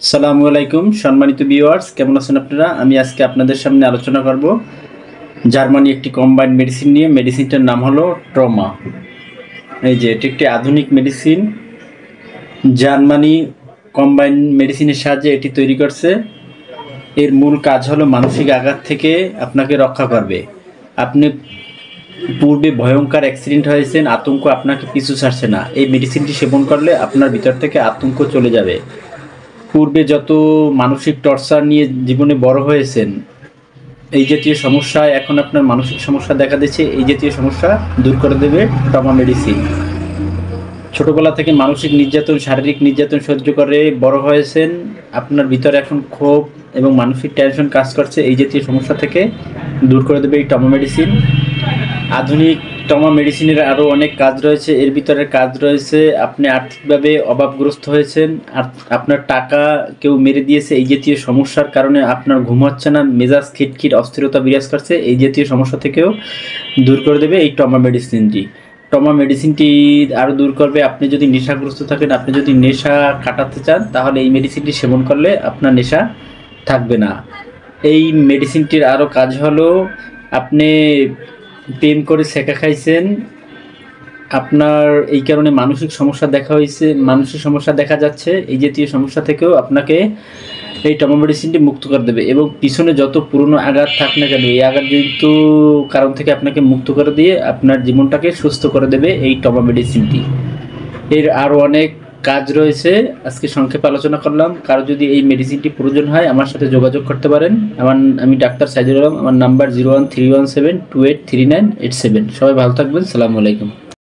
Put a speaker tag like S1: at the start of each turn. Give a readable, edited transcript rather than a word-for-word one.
S1: আসসালামু আলাইকুম সম্মানিত ভিউয়ার্স, কেমন আছেন আপনারা? আমি আজকে আপনাদের সামনে আলোচনা করব জার্মানি একটি কম্বাইন্ড মেডিসিন নিয়ে। মেডিসিনটার নাম হলো ট্রমা। এই যে এটি একটি আধুনিক মেডিসিন। জার্মানি কম্বাইন্ড মেডিসিনের সাহায্যে এটি তৈরি করছে। এর মূল কাজ হলো মানসিক আঘাত থেকে আপনাকে রক্ষা করবে। আপনি পূর্বে ভয়ঙ্কর অ্যাক্সিডেন্ট হয়েছেন, আতঙ্ক আপনাকে পিছু ছাড়ছে না। এই মেডিসিনটি সেবন করলে আপনার ভিতর থেকে আতঙ্ক চলে যাবে। পূর্বে যত মানসিক টর্চার নিয়ে জীবনে বড় হয়েছেন, এই জাতীয় সমস্যা, এখন আপনার মানসিক সমস্যা দেখা দিচ্ছে, এই জাতীয় সমস্যা দূর করে দেবে ট্রমা মেডিসিন। ছোটবেলা থেকে মানসিক নির্যাতন, শারীরিক নির্যাতন সহ্য করে বড় হয়েছেন, আপনার ভিতরে এখন ক্ষোভ এবং মানসিক টেনশন কাজ করছে, এই জাতীয় সমস্যা থেকে দূর করে দেবে এই ট্রমা মেডিসিন। আধুনিক ট্রমা মেডিসিনের আরও অনেক কাজ রয়েছে। এর ভিতরে কাজ রয়েছে, আপনি আর্থিকভাবে অভাবগ্রস্ত হয়েছেন, আর আপনার টাকা কেউ মেরে দিয়েছে, এই জাতীয় সমস্যার কারণে আপনার ঘুম হচ্ছে না, মেজাজ খিটখিট, অস্থিরতা বিরাজ করছে, এই জাতীয় সমস্যা থেকেও দূর করে দেবে এই ট্রমা মেডিসিনটি। ট্রমা মেডিসিনটি আরও দূর করবে, আপনি যদি নেশাগ্রস্ত থাকেন, আপনি যদি নেশা কাটাতে চান, তাহলে এই মেডিসিনটি সেবন করলে আপনার নেশা থাকবে না। এই মেডিসিনটির আরও কাজ হলো, আপনি প্রেম করে ছেঁকা খাইছেন, আপনার এই কারণে মানসিক সমস্যা দেখা যাচ্ছে, এই জাতীয় সমস্যা থেকেও আপনাকে এই ট্রমা মেডিসিনটি মুক্ত করে দেবে। এবং পিছনে যত পুরনো আঘাত থাক না কেন, এই আঘাতজনিত কারণ থেকে আপনাকে মুক্ত করে দিয়ে আপনার জীবনটাকে সুস্থ করে দেবে এই ট্রমা মেডিসিনটি। এর আরও অনেক কাজ রয়েছে, আজকে সংক্ষেপে আলোচনা করলাম। কারো যদি এই মেডিসিনটি প্রয়োজন হয় আমার সাথে যোগাযোগ করতে পারেন। আমি ডাক্তার সাইদুল আলম, আমার নাম্বার 01317283987। সবাই ভালো থাকবেন। সালামু আলাইকুম।